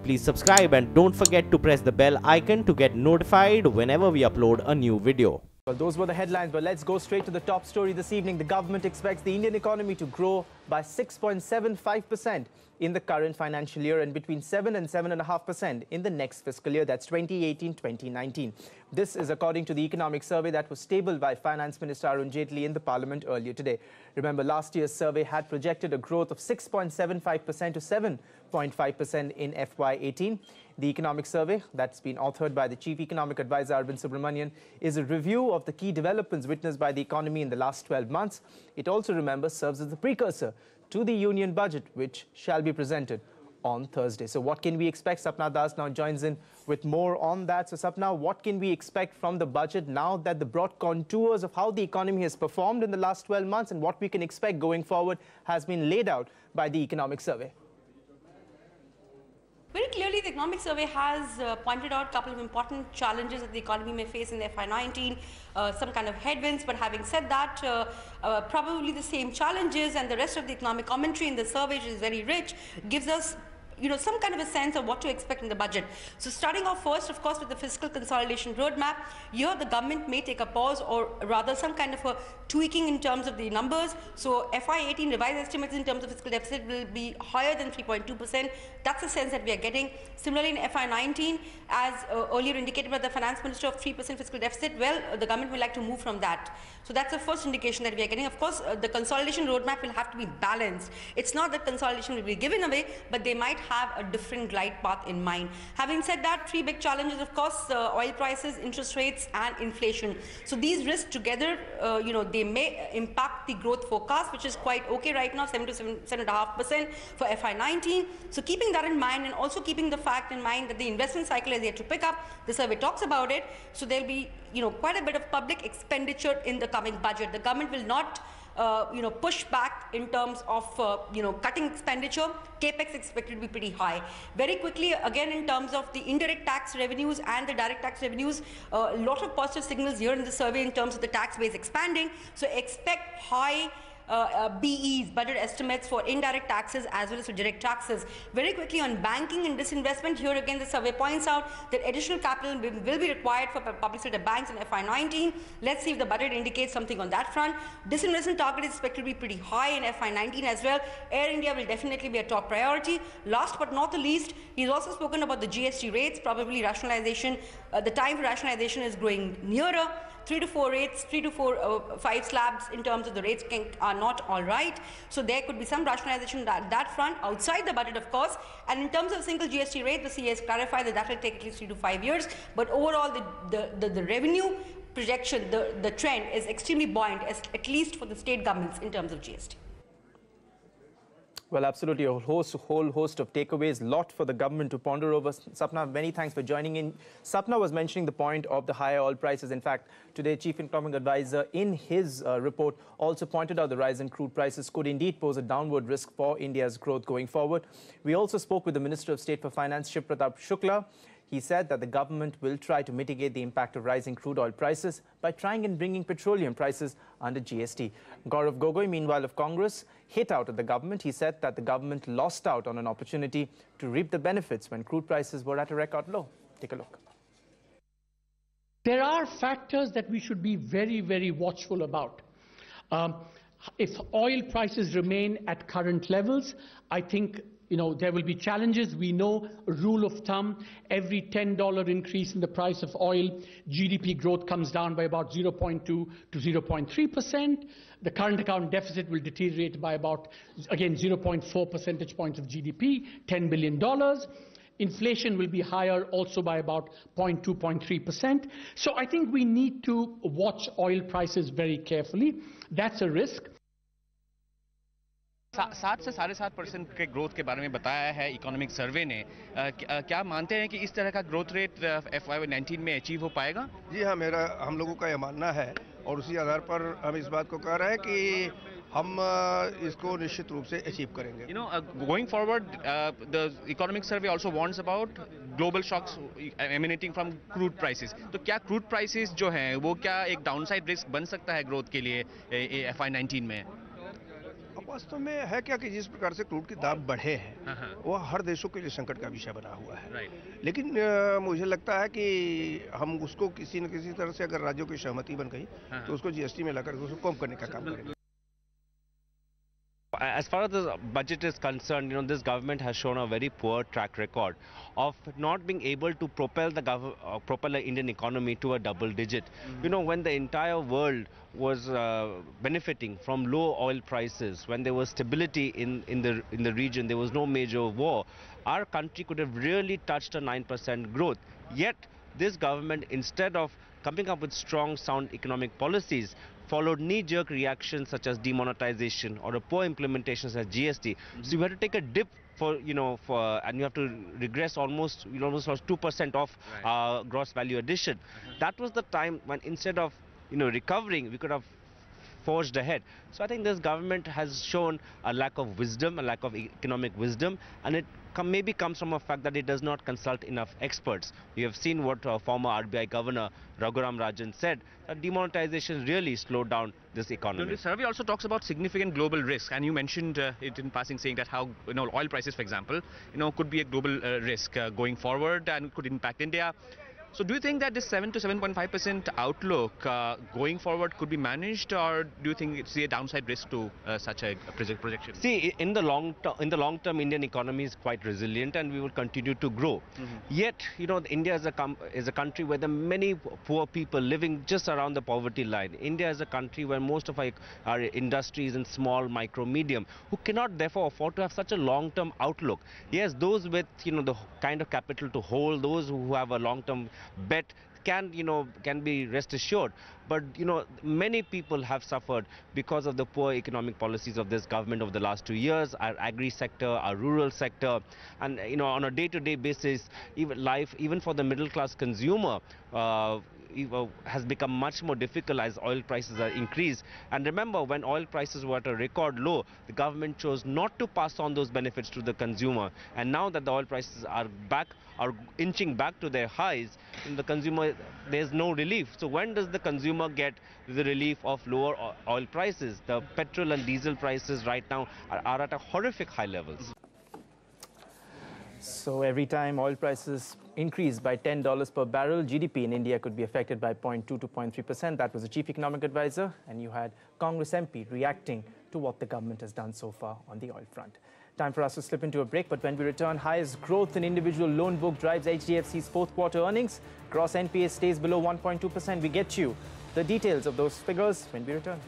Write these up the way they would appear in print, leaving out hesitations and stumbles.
please subscribe and don't forget to press the bell icon to get notified whenever we upload a new video. Well, those were the headlines, but let's go straight to the top story this evening. The government expects the Indian economy to grow by 6.75% in the current financial year and between 7 and 7.5% in the next fiscal year, that's 2018-2019. This is according to the economic survey that was tabled by Finance Minister Arvind in the Parliament earlier today. Remember, last year's survey had projected a growth of 6.75% to 7.5% in FY18. The economic survey that's been authored by the Chief Economic Advisor Arvind Subramanian is a review of the key developments witnessed by the economy in the last 12 months. It also, remember, serves as the precursor to the union budget, which shall be presented on Thursday. So what can we expect? Sapna Das now joins in with more on that. So Sapna, what can we expect from the budget now that the broad contours of how the economy has performed in the last 12 months and what we can expect going forward has been laid out by the economic survey? Very clearly, the economic survey has pointed out a couple of important challenges that the economy may face in the FY19, some kind of headwinds. But having said that, probably the same challenges and the rest of the economic commentary in the survey, which is very rich, gives us some kind of a sense of what to expect in the budget. So starting off first, of course, with the fiscal consolidation roadmap, here the government may take a pause or rather some kind of a tweaking in terms of the numbers. So FY18 revised estimates in terms of fiscal deficit will be higher than 3.2%. That's the sense that we are getting. Similarly, in FY19, as earlier indicated by the Finance Minister of 3% fiscal deficit, well, the government will like to move from that. So that's the first indication that we are getting. Of course, the consolidation roadmap will have to be balanced. It's not that consolidation will be given away, but they might have a different glide path in mind. Having said that, three big challenges, of course, oil prices, interest rates and inflation. So these risks together, they may impact the growth forecast, which is quite okay right now, 7 to 7.5% for FY19. So keeping that in mind and also keeping the fact in mind that the investment cycle is yet to pick up, the survey talks about it. So there'll be, quite a bit of public expenditure in the coming budget. The government will not push back in terms of, cutting expenditure. Capex expected to be pretty high. Very quickly, again, in terms of the indirect tax revenues and the direct tax revenues, a lot of positive signals here in the survey in terms of the tax base expanding. So expect high BEs, budget estimates for indirect taxes as well as for direct taxes. Very quickly on banking and disinvestment, here again the survey points out that additional capital will be required for public sector banks in FY19. Let's see if the budget indicates something on that front. Disinvestment target is expected to be pretty high in FY19 as well. Air India will definitely be a top priority. Last but not the least, he's also spoken about the GST rates, probably rationalization. The time for rationalization is growing nearer. 3 to 4 rates, 3 to 5 slabs in terms of the rates are not all right. So there could be some rationalization at that front, outside the budget, of course. And in terms of single GST rate, the CA has clarified that that will take at least 3 to 5 years. But overall, the revenue projection, the trend is extremely buoyant, at least for the state governments in terms of GST. Well, absolutely, a whole host of takeaways, lot for the government to ponder over. Sapna, many thanks for joining in. Sapna was mentioning the point of the higher oil prices. In fact, today, Chief Economic Advisor in his report also pointed out the rise in crude prices could indeed pose a downward risk for India's growth going forward. We also spoke with the Minister of State for Finance, Shiv Pratap Shukla. He said that the government will try to mitigate the impact of rising crude oil prices by trying and bringing petroleum prices under GST. Gaurav Gogoi, meanwhile, of Congress, hit out at the government. He said that the government lost out on an opportunity to reap the benefits when crude prices were at a record low. Take a look. There are factors that we should be very, very watchful about. If oil prices remain at current levels, I think there will be challenges. We know a rule of thumb, every $10 increase in the price of oil, GDP growth comes down by about 0.2 to 0.3%. The current account deficit will deteriorate by about, again, 0.4 percentage points of GDP, $10 billion. Inflation will be higher also by about 0.2, 0.3%. So I think we need to watch oil prices very carefully. That's a risk. 7 से 7.5% के growth के बारे में बताया है economic survey ने। क्या मानते हैं कि इस तरह का ग्रोथ रेट FY19 में अचीव हो पाएगा? जी हाँ, हम लोगों का यह मानना है और उसी आधार पर हम इस बात को कह रहे हैं कि हम इसको निश्चित रूप से अचीव करेंगे। Going forward, the economic survey also warns about global shocks emanating from crude prices. तो क्या crude prices जो हैं वो क्या एक downside risk बन सकता है ग्रोथ के लिए FY19 में? वास्तव में है क्या कि जिस प्रकार से क्रूड के दाम बढ़े हैं वो हर देशों के लिए संकट का विषय बना हुआ है। लेकिन मुझे लगता है कि हम उसको किसी न किसी तरह से अगर राज्यों की सहमति बन गई तो उसको जीएसटी में लाकर उसको कम करने का काम करेंगे। As far as the budget is concerned, this government has shown a very poor track record of not being able to propel the Indian economy to a double digit. When the entire world was benefiting from low oil prices, when there was stability in the region, there was no major war, our country could have really touched a 9% growth. Yet this government, instead of coming up with strong, sound economic policies, followed knee-jerk reactions such as demonetization or a poor implementation such as GST. So you had to take a dip and you have to regress almost 2% of gross value addition. That was the time when instead of recovering, we could have forged ahead. So I think this government has shown a lack of wisdom, a lack of economic wisdom, and it maybe comes from a fact that it does not consult enough experts. We have seen what former RBI Governor Raghuram Rajan said, that demonetization really slowed down this economy. The survey also talks about significant global risk, and you mentioned it in passing, saying that how oil prices, for example, could be a global risk going forward and could impact India. So do you think that this 7 to 7.5% outlook going forward could be managed, or do you think it's a downside risk to such a projection? See, in the long term, Indian economy is quite resilient and we will continue to grow. Yet, India is a country where there are many poor people living just around the poverty line. India is a country where most of our industries in small, micro, medium, who cannot therefore afford to have such a long-term outlook. Yes, those with the kind of capital to hold, those who have a long-term bet can be rest assured, but many people have suffered because of the poor economic policies of this government over the last 2 years. Our agri sector, our rural sector, and on a day-to-day basis, even for the middle class consumer has become much more difficult as oil prices are increased. And remember, when oil prices were at a record low, the government chose not to pass on those benefits to the consumer. And now that the oil prices are inching back to their highs, in the consumer, there's no relief. So when does the consumer get the relief of lower oil prices? The petrol and diesel prices right now are at a horrific high levels. So every time oil prices increase by $10 per barrel, GDP in India could be affected by 0.2 to 0.3%. That was the chief economic advisor, and you had Congress MP reacting to what the government has done so far on the oil front. Time for us to slip into a break, but when we return, highest growth in individual loan book drives HDFC's fourth quarter earnings. Gross NPA stays below 1.2%. We get you the details of those figures when we return.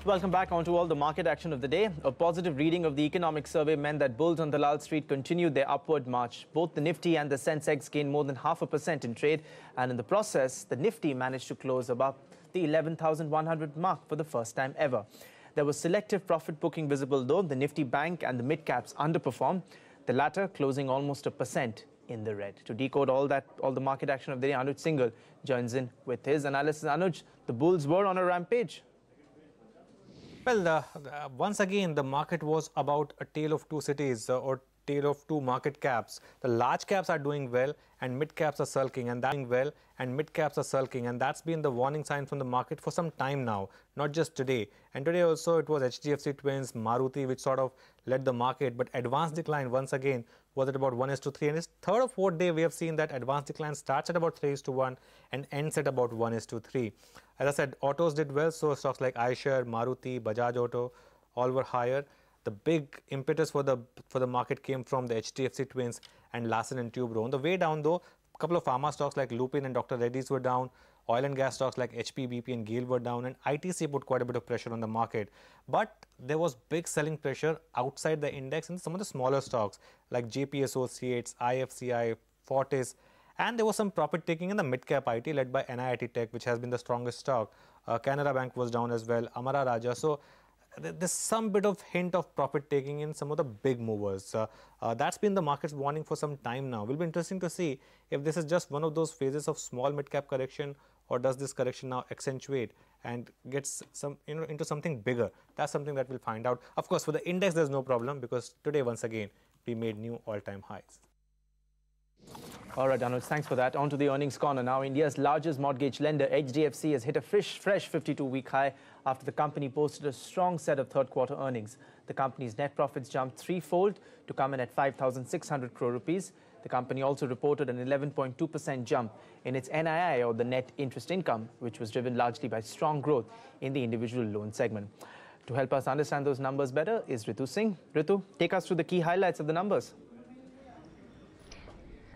Welcome back. On to all the market action of the day. A positive reading of the economic survey meant that bulls on Dalal Street continued their upward march. Both the Nifty and the Sensex gained more than 0.5% in trade, and in the process, the Nifty managed to close above the 11,100 mark for the first time ever. There was selective profit booking visible though. The Nifty Bank and the mid-caps underperformed, the latter closing almost 1% in the red. To decode all the market action of the day, Anuj Singhal joins in with his analysis. Anuj, the bulls were on a rampage. Well, once again, the market was about a tale of two cities or tale of two market caps. The large caps are doing well and mid caps are sulking, and that's been the warning sign from the market for some time now, not just today. And today also it was HDFC Twins, Maruti, which sort of led the market, but advanced decline once again was at about 1:3, and it's third or fourth day we have seen that advanced decline starts at about 3:1 and ends at about 1:3. As I said, autos did well, so stocks like Eicher, Maruti, Bajaj Auto, all were higher. The big impetus for the market came from the HDFC Twins and Larsen & Toubro. On the way down though, a couple of pharma stocks like Lupin and Dr. Reddy's were down. Oil and gas stocks like HP, BP and GAIL were down, and ITC put quite a bit of pressure on the market. But there was big selling pressure outside the index in some of the smaller stocks like JP Associates, IFCI, Fortis, and there was some profit taking in the mid-cap IT led by NIIT Tech, which has been the strongest stock. Canara Bank was down as well, Amara Raja. So there's some bit of hint of profit taking in some of the big movers. That's been the market's warning for some time now. Will be interesting to see if this is just one of those phases of small mid-cap correction, or does this correction now accentuate and gets into something bigger. That's something that we'll find out. Of course, for the index, there's no problem because today, once again, we made new all-time highs. All right, Anuj, thanks for that. On to the earnings corner now. India's largest mortgage lender, HDFC, has hit a fresh 52-week high after the company posted a strong set of third-quarter earnings. The company's net profits jumped threefold to come in at 5,600 crore rupees. The company also reported an 11.2% jump in its NII, or the net interest income, which was driven largely by strong growth in the individual loan segment. To help us understand those numbers better is Ritu Singh. Ritu, take us through the key highlights of the numbers.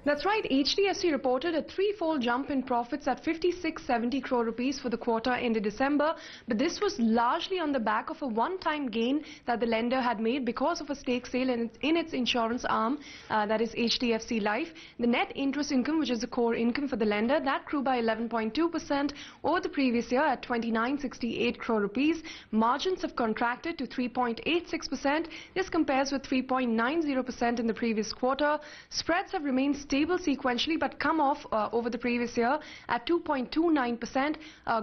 That's right. HDFC reported a threefold jump in profits at 5670 crore rupees for the quarter ended December. But this was largely on the back of a one-time gain that the lender had made because of a stake sale in its insurance arm, that is HDFC Life. The net interest income, which is the core income for the lender, that grew by 11.2% over the previous year at 2968 crore rupees. Margins have contracted to 3.86%. This compares with 3.90% in the previous quarter. Spreads have remained stable sequentially but come off over the previous year at 2.29%.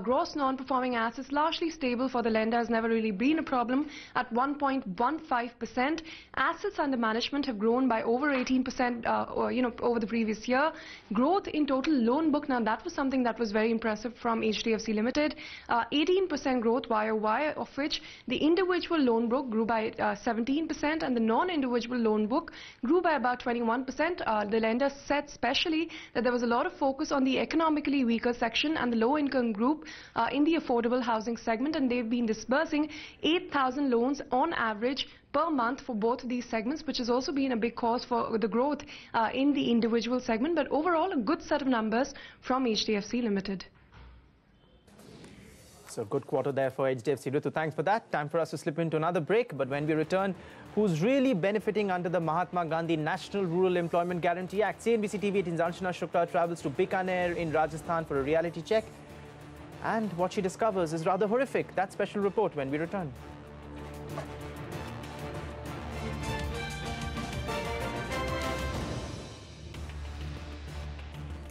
Gross non-performing assets largely stable for the lender, has never really been a problem at 1.15%. Assets under management have grown by over 18% over the previous year. Growth in total loan book, now that was something that was very impressive from HDFC Limited. 18% growth YOY, of which the individual loan book grew by 17% and the non-individual loan book grew by about 21%. The lender said specially that there was a lot of focus on the economically weaker section and the low-income group in the affordable housing segment, and they've been disbursing 8,000 loans on average per month for both of these segments, which has also been a big cause for the growth in the individual segment. But overall, a good set of numbers from HDFC Limited. So good quarter there for HDFC. Ritu, thanks for that. Time for us to slip into another break. But when we return, who's really benefiting under the Mahatma Gandhi National Rural Employment Guarantee Act? CNBC TV18's Archana Shukla travels to Bikaner in Rajasthan for a reality check. And what she discovers is rather horrific. That special report when we return.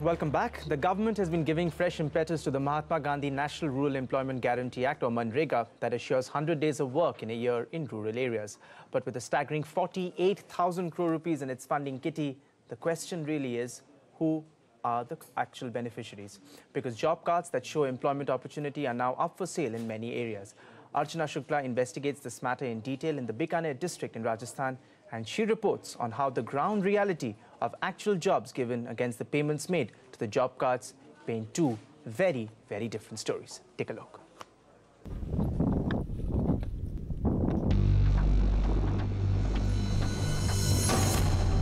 Welcome back. The government has been giving fresh impetus to the Mahatma Gandhi National Rural Employment Guarantee Act, or Manrega, that assures 100 days of work in a year in rural areas. But with a staggering 48,000 crore rupees in its funding kitty, the question really is, who are the actual beneficiaries? Because job cards that show employment opportunity are now up for sale in many areas. Archana Shukla investigates this matter in detail in the Bikaner district in Rajasthan, and she reports on how the ground reality of actual jobs given against the payments made to the job cards paint two very, very different stories. Take a look.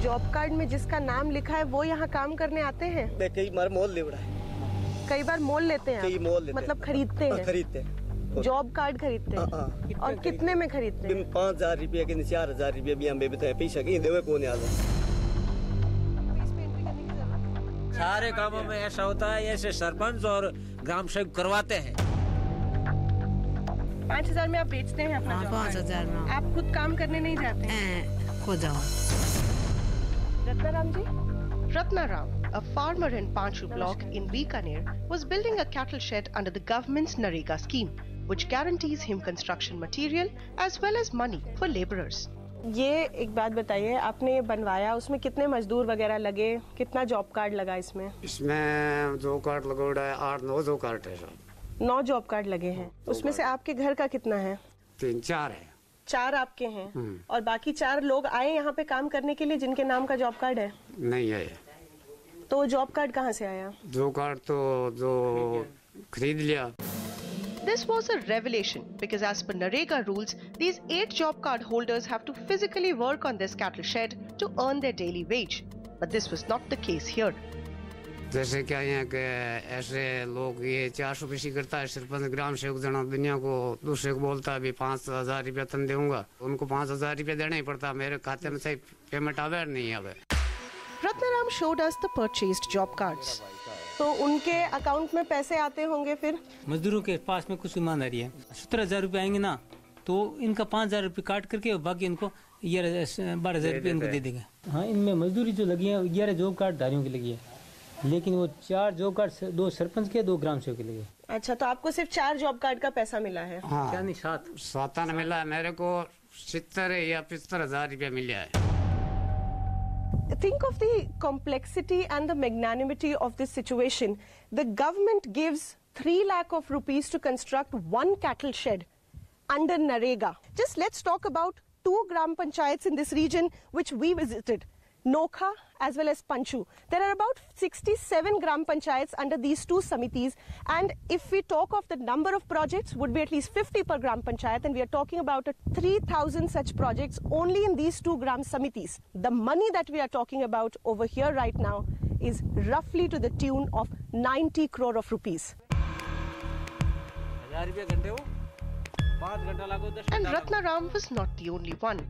Job card में जिसका नाम लिखा है वो यहाँ काम करने आते हैं? कई बार मोल ले रहा है। कई बार मोल लेते हैं? कई मोल लेते मतलब खरीदते हैं? खरीदते हैं। जॉब कार्ड खरीदते हैं? और कितने में खरीदते हैं? 5,000 रुपये के 4,000 रुपये भी हम बेबते पैसा कहीं देवे कौन आला। सारे कामों में ऐसा होता है, ऐसे सरपंच और ग्राम सेवक करवाते हैं। 5,000 में आप बेचते हैं अपना जॉब कार्ड? 5,000 में। आप खुद काम करने नहीं जाते हैं? खुद जाओ। रत्नाराम जी? Ratnaram, a farmer in Panchu block in Bikaner, was building a cattle shed under the government's Narega scheme, which guarantees him construction material as well as money for labourers. ये एक बात बताइए, आपने ये बनवाया, उसमें कितने मजदूर वगैरह लगे, कितना जॉब कार्ड लगा इसमें? इसमें जो कार्ड लगा है 8-9 जो कार्ड है सब। 9 जॉब कार्ड लगे हैं। उसमें से आपके घर का कितना है? 3-4 है। 4 आपके हैं और बाकी 4 लोग आए यहाँ पे काम करने के लिए जिनके नाम का जॉब कार्ड है? नहीं है। तो जॉब कार्ड कहाँ से आया? जॉब कार्ड तो जो खरीद लिया। This was a revelation because as per Narega rules, these 8 job card holders have to physically work on this cattle shed to earn their daily wage. But this was not the case here. जैसे क्या यहाँ के ऐसे लोग ये 400 पैसे करता है सरपंच ग्राम सेवक जना दुनिया को दूसरे को बोलता है अभी 5,000 रुपया तन दूंगा, उनको 5,000 रुपया देना ही पड़ता, मेरे खाते में सही पेमेंट आवे नहीं आवे। Ratnaram showed us the purchased job cards. तो उनके अकाउंट में पैसे आते होंगे फिर? मजदूरों के पास में कुछ ईमानदारी है, 17,000 रुपये आएंगे ना, तो इनका 5,000 रुपये काट करके बाकी इनको 12,000 रुपये इनको दे देंगे। हाँ, इनमें मजदूरी जो लगी है 11 जॉब कार्ड धारियों की लगी है, लेकिन वो 4 जॉब कार्ड 2 सरपंच के 2 ग्राम सेवक के लगे। अच्छा, तो आपको सिर्फ 4 जॉब कार्ड का पैसा मिला है? हाँ, क्या नहीं 7 मिला है, मेरे को 70 या 75,000 रुपया मिला है। Think of the complexity and the magnanimity of this situation. The government gives 3 lakh of rupees to construct 1 cattle shed under Narega. Just let's talk about 2 gram panchayats in this region which we visited, Nokha as well as Panchu. There are about 67 gram panchayats under these 2 samitis, and if we talk of the number of projects, would be at least 50 per gram panchayat, and we are talking about 3,000 such projects only in these 2 gram samitis. The money that we are talking about over here right now is roughly to the tune of 90 crore of rupees. And Ratnaram was not the only one.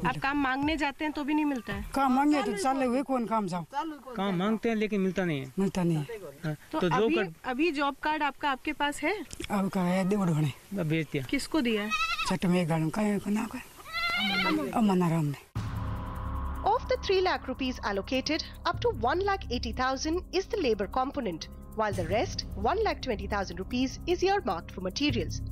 आप काम मांगने जाते हैं तो भी नहीं मिलता है। काम मांगे तो चाले हुए कौन काम जाओ? काम मांगते हैं लेकिन मिलता नहीं है। मिलता नहीं है। तो अभी जॉब कार्ड आपके पास है? अब का है दे बड़े बड़े। बेच दिया। किसको दिया है? चट में गाड़ों का है ना का। अमनाराम ने। Of the 3 lakh rupees allocated, up to 1,80,000 is the labour component, while the rest, 1,20,000 rupees, is earmarked for materials.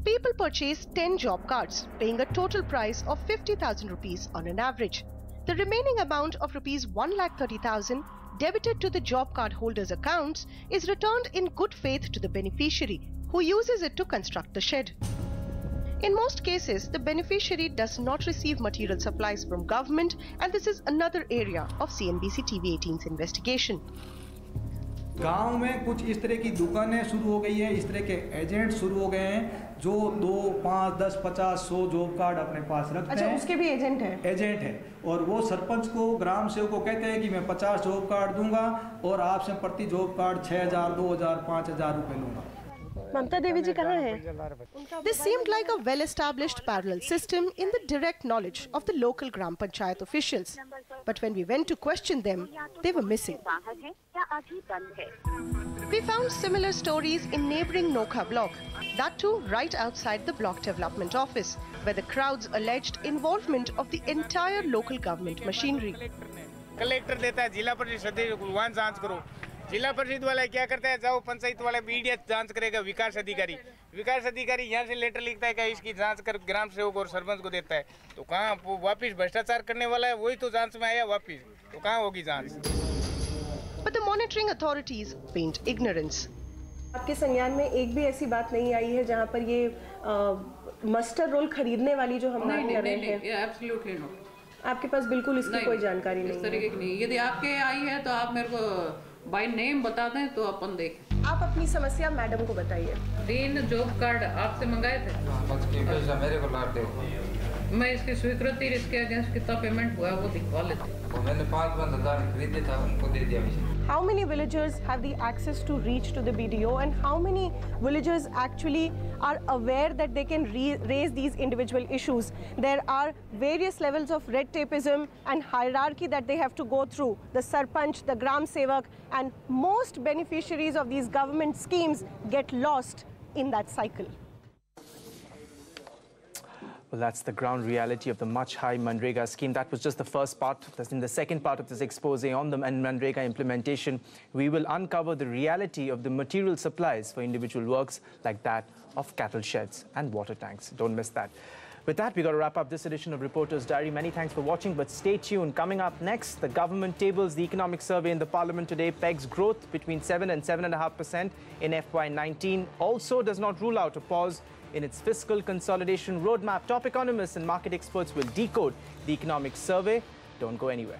People purchase 10 job cards, paying a total price of 50,000 rupees on an average. The remaining amount of rupees 1,30,000 debited to the job card holders' accounts is returned in good faith to the beneficiary, who uses it to construct the shed. In most cases, the beneficiary does not receive material supplies from government, and this is another area of CNBC TV18's investigation. गांव में कुछ इस तरह की दुकानें शुरू हो गई है, इस तरह के एजेंट शुरू हो गए हैं जो 2, 5, 10, 50, 100 जॉब कार्ड अपने पास रखते हैं। अच्छा, उसके भी एजेंट हैं? एजेंट है, और वो सरपंच को, ग्राम सेवक को कहते हैं कि मैं 50 जॉब कार्ड दूंगा और आपसे प्रति जॉब कार्ड 6,000, 2,000, 5,000 रुपए लूंगा। ममता देवी जी कहाँ हैं? This seemed like a well-established parallel system in the direct knowledge of the local Gram Panchayat officials. But when we went to question them, they were missing. We found similar stories in neighbouring Nokha block, that too right outside the block development office, where the crowds alleged involvement of the entire local government machinery. Collector देता है जिला परिषद वहाँ जांच करो, जिला परिषद वाला क्या करता है, जाओ पंचायत वाला मीडिया जांच करेगा, विकास अधिकारी यहाँ से लेटर लिखता है कि इसकी जांच कर ग्राम सेवक और सरपंच को देता है, तो कहाँ वापिस भ्रष्टाचार करने वाला है वही तो जांच में आया वापिस, तो कहाँ होगी जांच? But the monitoring authorities feign ignorance. आपके संज्ञान में एक भी ऐसी बात नहीं आई है जहाँ पर ये मास्टर रोल खरीदने वाली जो हम बात कर रहे हैं? Absolutely no. आपके पास बिल्कुल इसकी कोई जानकारी नहीं है? इस तरीके की नहीं। यदि आपके आई है तो आप मेरे को बाय नेम बता दें तो अपन देखें। आप अपनी समस्या मैडम को बताइए। 3 जॉब कार्ड आपसे मंगाए थे। पैसा मेरे को लाते हो। मैं इसकी स्वीकृति, इसके अगेंस्ट कितना पेमेंट हुआ है वो दिखवा लेते हैं। मैंने 5,000 खरीदे था, उनको दे दिया। How many villagers have the access to reach to the BDO, and how many villagers actually are aware that they can raise these individual issues? There are various levels of red tapeism and hierarchy that they have to go through. The Sarpanch, the Gram Sevak, and most beneficiaries of these government schemes get lost in that cycle. Well, that's the ground reality of the much high Manrega scheme. That was just the first part. That's in the second part of this expose on the Manrega implementation. We will uncover the reality of the material supplies for individual works like that of cattle sheds and water tanks. Don't miss that. With that, we've got to wrap up this edition of Reporter's Diary. Many thanks for watching, but stay tuned. Coming up next, the government tables the economic survey in the parliament today pegs growth between 7 and 7.5% in FY19. Also does not rule out a pause in its fiscal consolidation roadmap. Top economists and market experts will decode the economic survey. Don't go anywhere.